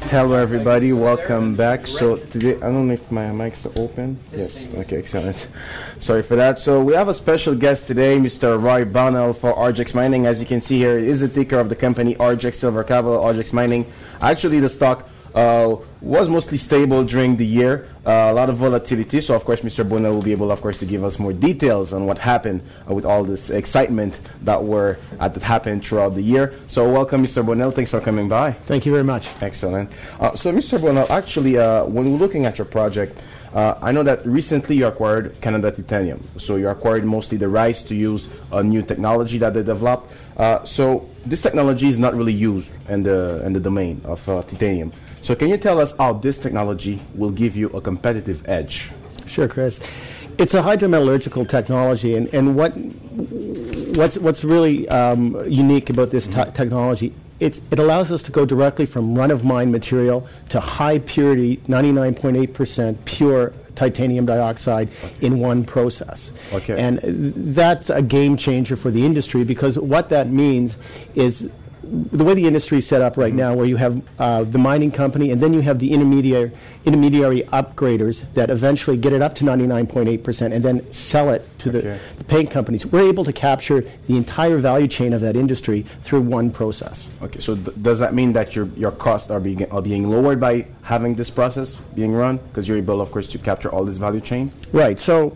Hello everybody, welcome back. So today, I don't know if my mic's open. Yes, okay, excellent. Sorry for that. So we have a special guest today, Mr. Bonnell for Argex Mining. As you can see here, is the ticker of the company Argex Silver Capital, Argex Mining. Actually, the stock was mostly stable during the year. A lot of volatility. So, of course, Mr. Bonnell will be able, of course, to give us more details on what happened with all this excitement that happened throughout the year. So, welcome, Mr. Bonnell. Thanks for coming by. Thank you very much. Excellent. So, Mr. Bonnell, actually, when we're looking at your project, I know that recently you acquired Canada Titanium. So, you acquired mostly the rights to use a new technology that they developed. So, this technology is not really used in the domain of titanium. So can you tell us how this technology will give you a competitive edge? Sure, Chris. It's a hydrometallurgical technology, and what's really unique about this technology, it allows us to go directly from run-of-mine material to high-purity, 99.8% pure titanium dioxide in one process. Okay. And that's a game changer for the industry, because what that means is the way the industry is set up right now, where you have the mining company and then you have the intermediary upgraders that eventually get it up to 99.8% and then sell it to the paint companies. We're able to capture the entire value chain of that industry through one process. Okay, so does that mean that your costs are being lowered by having this process being run, because you're able, of course, to capture all this value chain? Right. So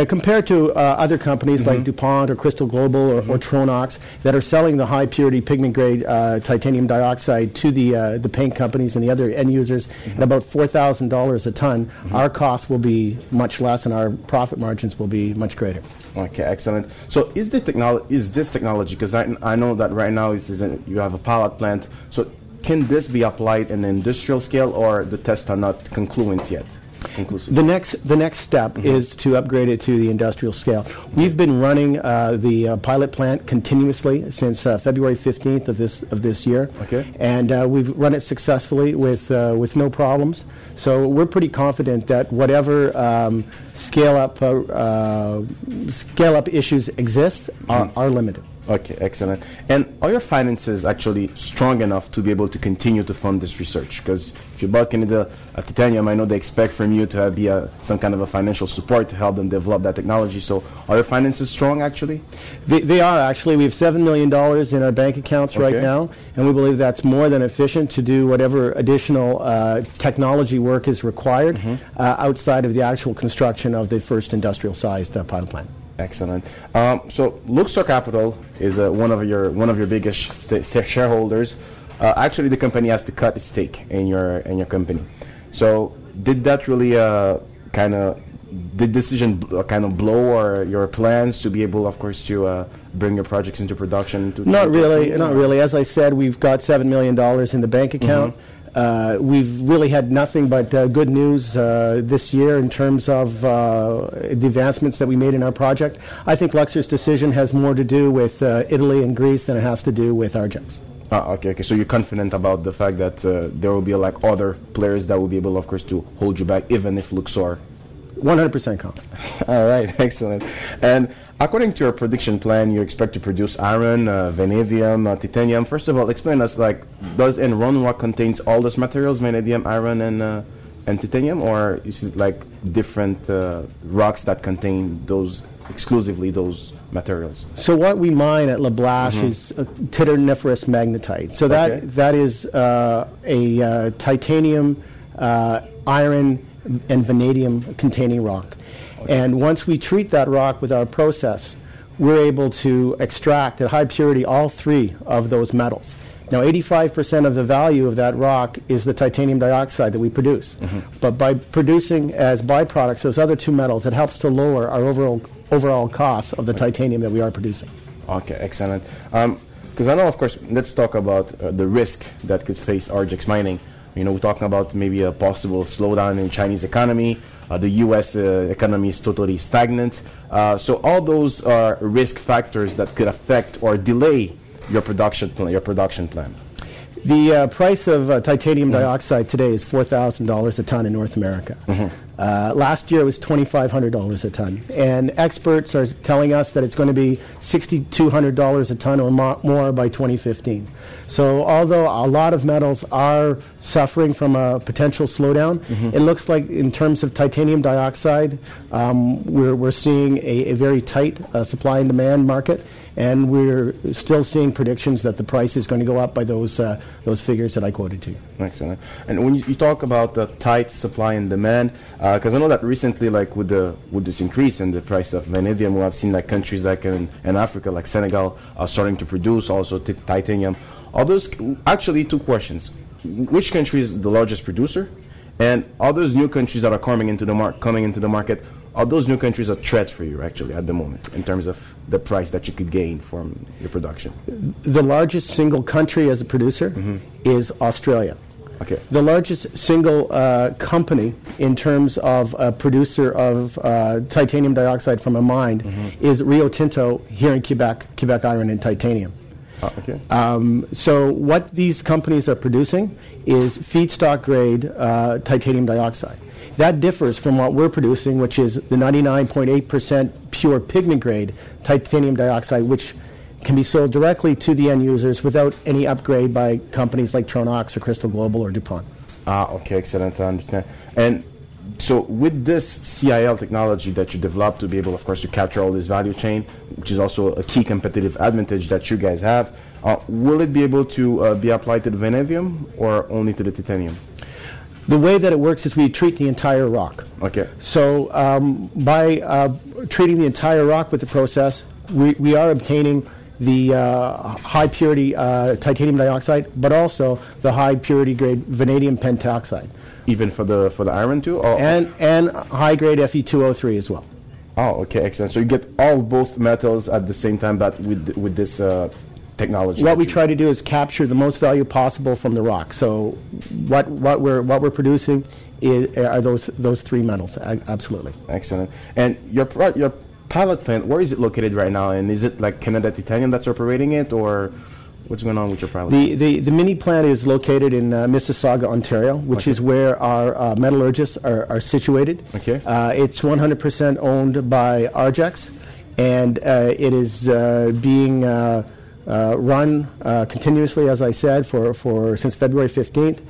compared to other companies like DuPont or Crystal Global or Tronox that are selling the high purity pigment grade titanium dioxide to the paint companies and the other end users at about $4,000 a ton, our costs will be much less and our profit margins will be much greater. Okay, excellent. So is this technology, because I know that right now you have a pilot plant, so can this be applied in an industrial scale, or the tests are not conclusive yet? The next step is to upgrade it to the industrial scale. We've been running the pilot plant continuously since February 15th of this year, and we've run it successfully with no problems. So we're pretty confident that whatever scale up issues exist are limited. Okay, excellent. And are your finances actually strong enough to be able to continue to fund this research? Because if you bought Canada Titanium, I know they expect from you to be some kind of a financial support to help them develop that technology. So are your finances strong, actually? They are, actually. We have $7 million in our bank accounts right now, and we believe that's more than efficient to do whatever additional technology work is required outside of the actual construction of the first industrial-sized pilot plant. Excellent. So Luxor Capital is one of your biggest shareholders. Actually, the company has to cut its stake in your company. So did that really did decision kind of blow your plans to be able, of course, to bring your projects into production? Not really. As I said, we've got $7 million in the bank account. We've really had nothing but good news this year in terms of the advancements that we made in our project. I think Luxor's decision has more to do with Italy and Greece than it has to do with Argex. Okay. So you're confident about the fact that there will be other players that will be able, of course, to hold you back, even if Luxor. 100% confident. All right, excellent. And according to your prediction plan, you expect to produce iron, vanadium, titanium. First of all, explain us, does Enron what contains all those materials, vanadium, iron, and titanium, or is it different rocks that contain exclusively those materials? So what we mine at Blache is titaniferous magnetite. So that is a titanium, iron, and vanadium containing rock. And once we treat that rock with our process, we're able to extract at high purity all three of those metals. Now, 85% of the value of that rock is the titanium dioxide that we produce. But by producing as byproducts those other two metals, it helps to lower our overall cost of the titanium that we are producing. Okay, excellent. Because I know, of course, let's talk about the risk that could face Argex Mining. We're talking about maybe a possible slowdown in Chinese economy. The U.S. Economy is totally stagnant. So all those are risk factors that could affect or delay your production plan. The price of titanium dioxide today is $4,000 a ton in North America. Last year it was $2,500 a ton, and experts are telling us that it's going to be $6,200 a ton or more by 2015. So although a lot of metals are suffering from a potential slowdown, it looks like in terms of titanium dioxide, we're seeing a very tight supply and demand market, and we're still seeing predictions that the price is going to go up by those figures that I quoted to you. Excellent. And when you talk about the tight supply and demand, because I know that recently, like with this increase in the price of vanadium, we have seen like countries like in Africa, like Senegal, are starting to produce also titanium. Are those actually two questions? Which country is the largest producer, and are those new countries that are coming into the market? Are those new countries a threat for you actually at the moment in terms of the price that you could gain from your production? The largest single country as a producer is Australia. Okay. The largest single company in terms of a producer of titanium dioxide from a mine is Rio Tinto here in Quebec Iron and Titanium. Okay. So what these companies are producing is feedstock grade titanium dioxide. That differs from what we're producing, which is the 99.8% pure pigment grade titanium dioxide, which can be sold directly to the end users without any upgrade by companies like Tronox or Crystal Global or DuPont. Okay, excellent. I understand. And so with this CIL technology that you developed to be able, of course, to capture all this value chain, which is also a key competitive advantage that you guys have, will it be able to be applied to the vanadium or only to the titanium? The way that it works is we treat the entire rock. Okay. So by treating the entire rock with the process, we are obtaining the high purity titanium dioxide, but also the high purity grade vanadium pentoxide. Even for the iron too? Or and high grade Fe2O3 as well. Oh, okay, excellent. So you get both metals at the same time, but with this technology. What we try to do is capture the most value possible from the rock. So what we're producing are those three metals. Absolutely. Excellent. And your pilot plant, where is it located right now? And is it like Canada Titanium that's operating it, or what's going on with your pilot plant? The mini plant is located in Mississauga, Ontario, which is where our metallurgists are situated. Okay. It's 100% owned by Argex, and it is being run continuously, as I said, for since February 15th.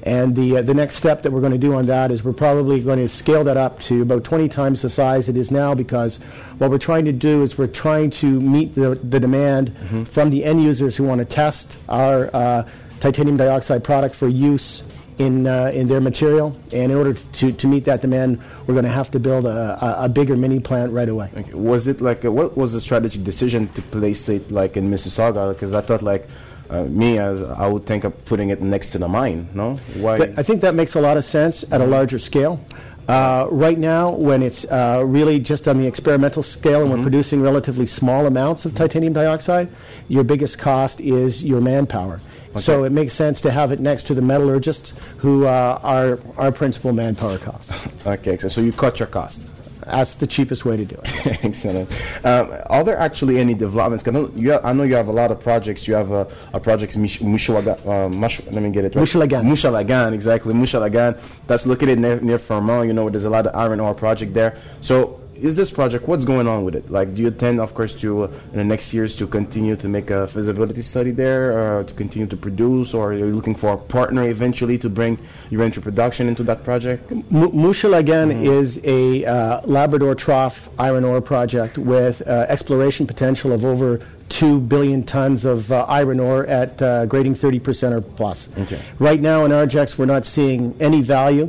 And the next step that we're going to do on that is we're probably going to scale that up to about 20 times the size it is now, because what we're trying to do is we're trying to meet the demand from the end users who want to test our titanium dioxide product for use in their material. And in order to meet that demand, we're going to have to build a bigger mini plant right away. Okay. Was it like what was the strategic decision to place it like in Mississauga? Because I thought like I would think of putting it next to the mine. No, why? I think that makes a lot of sense at a larger scale. Right now, when it's really just on the experimental scale and we're producing relatively small amounts of titanium dioxide, your biggest cost is your manpower. Okay. So it makes sense to have it next to the metallurgists, who are our principal manpower costs. Okay, so you cut your cost. That's the cheapest way to do it. Excellent. Are there actually any developments? I know you have a lot of projects. You have a project, let me get it right. Mouchalagan, exactly. Mouchalagan. That's located near Fermont. You know, there's a lot of iron ore project there. So is this project, what's going on with it? Like, do you intend, of course, to in the next years to continue to make a feasibility study there, or to continue to produce, or are you looking for a partner eventually to bring your into production into that project? Mouchalagan is a Labrador Trough iron ore project with exploration potential of over 2 billion tons of iron ore at grading 30% or plus. Okay. Right now in Argex, we're not seeing any value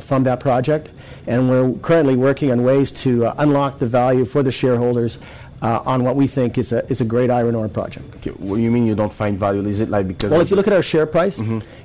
from that project, and we're currently working on ways to unlock the value for the shareholders on what we think is a great iron ore project. Okay. What do you mean you don't find value? Is it like because... Well, if you look at our share price,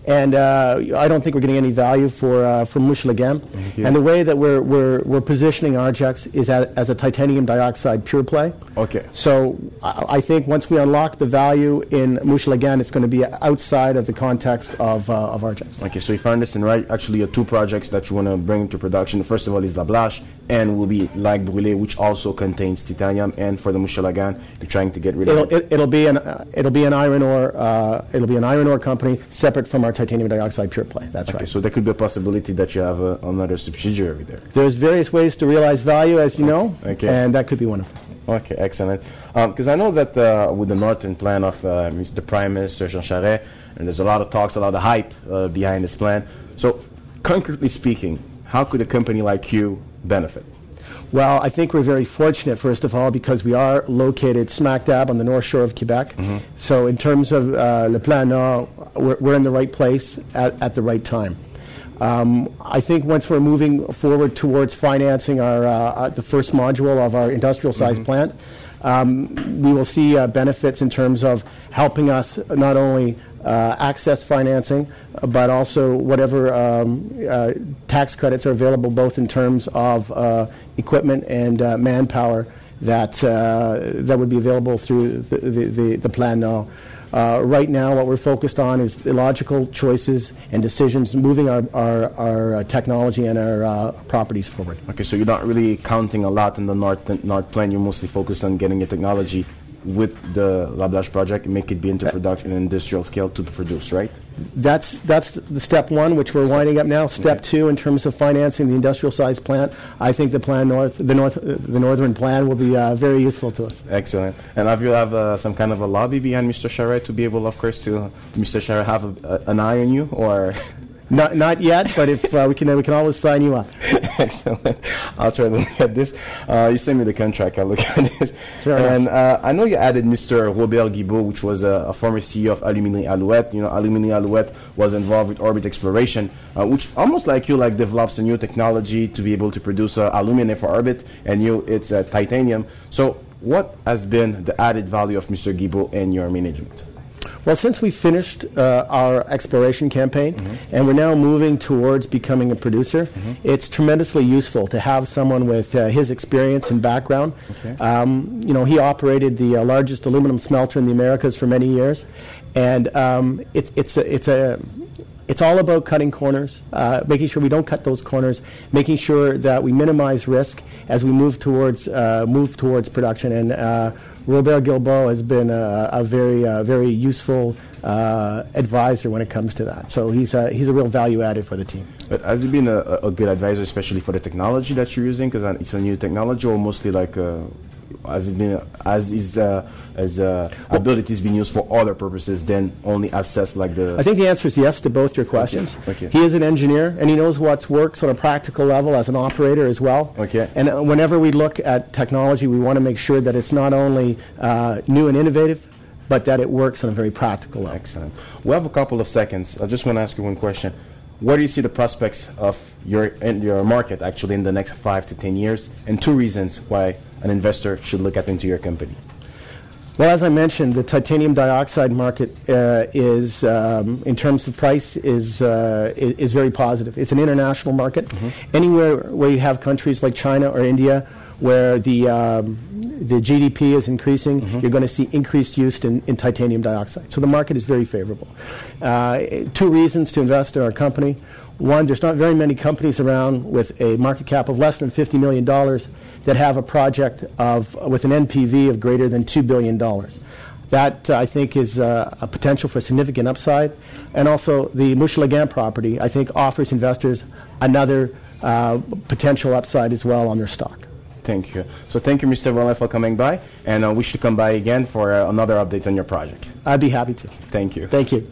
and I don't think we're getting any value for Mouchalagan. And the way that we're positioning Argex is as a titanium dioxide pure play. Okay. So I think once we unlock the value in Mouchalagan, it's going to be outside of the context of Argex. Okay, so if I understand right, actually two projects that you want to bring into production. First of all is Blache, and will be Lac Brûlé, which also contains titanium. And for the Mouchalagan, you're trying to get rid of it. It'll be an iron ore company separate from our titanium dioxide pure play. That's right. So there could be a possibility that you have another subsidiary there. There's various ways to realize value, as you know, and that could be one of them. Okay, excellent. Because I know that with the northern plan of the Prime Minister Jean Charest, and there's a lot of talks, a lot of hype behind this plan. So, concretely speaking, how could a company like you benefit? Well, I think we're very fortunate, first of all, because we are located smack dab on the north shore of Quebec. So in terms of Le Plan Nord, we're in the right place at the right time. I think once we're moving forward towards financing the first module of our industrial-sized plant, we will see benefits in terms of helping us not only access financing, but also whatever tax credits are available, both in terms of equipment and manpower that would be available through the plan now. Right now, what we're focused on is the logical choices and decisions, moving our technology and our properties forward. Okay, so you're not really counting a lot in the North Plan. You're mostly focused on getting your technology with the Blache project and make it be into production and industrial scale to produce, right? That's the step one, which we're winding up now. Step two, in terms of financing the industrial size plant, I think the northern plan will be very useful to us. Excellent. And have you have some kind of a lobby behind Mr. Charest to be able, of course, to Mr. Charest have an eye on you, or? Not yet, but if we can always sign you up. Excellent. I'll try to look at this. You send me the contract. I'll look at this. Sure. And I know you added Mr. Robert Guibault, which was a former CEO of Aluminium Alouette. You know, Aluminium Alouette was involved with orbit exploration, which almost like develops a new technology to be able to produce aluminum for orbit, and it's titanium. So what has been the added value of Mr. Guibault and your management? Well, since we finished our exploration campaign and we're now moving towards becoming a producer, it's tremendously useful to have someone with his experience and background. He operated the largest aluminum smelter in the Americas for many years, and it's all about cutting corners, making sure we don't cut those corners, making sure that we minimize risk as we move towards production. And Robert Guibault has been a very useful advisor when it comes to that. So he's a real value added for the team. But has he been a good advisor, especially for the technology that you're using? Because it's a new technology, or mostly like has his abilities been used for other purposes than only assess like the? I think the answer is yes to both your questions. Okay. He is an engineer, and he knows what works on a practical level as an operator as well. Okay. And whenever we look at technology, we want to make sure that it's not only new and innovative, but that it works on a very practical level. Excellent. We have a couple of seconds. I just want to ask you one question. Where do you see the prospects of your market actually in the next 5 to 10 years? And 2 reasons why an investor should look into your company. Well, as I mentioned, the titanium dioxide market is, in terms of price, is very positive. It's an international market. Anywhere where you have countries like China or India, where the GDP is increasing, you're going to see increased use in titanium dioxide. So the market is very favorable. 2 reasons to invest in our company. One, there's not very many companies around with a market cap of less than $50 million that have a project with an NPV of greater than $2 billion. That, I think, is a potential for significant upside. And also, the Mouchelagan property, I think, offers investors another potential upside as well on their stock. Thank you. So thank you, Mr. Bonnell, for coming by, and we should come by again for another update on your project. I'd be happy to. Thank you. Thank you.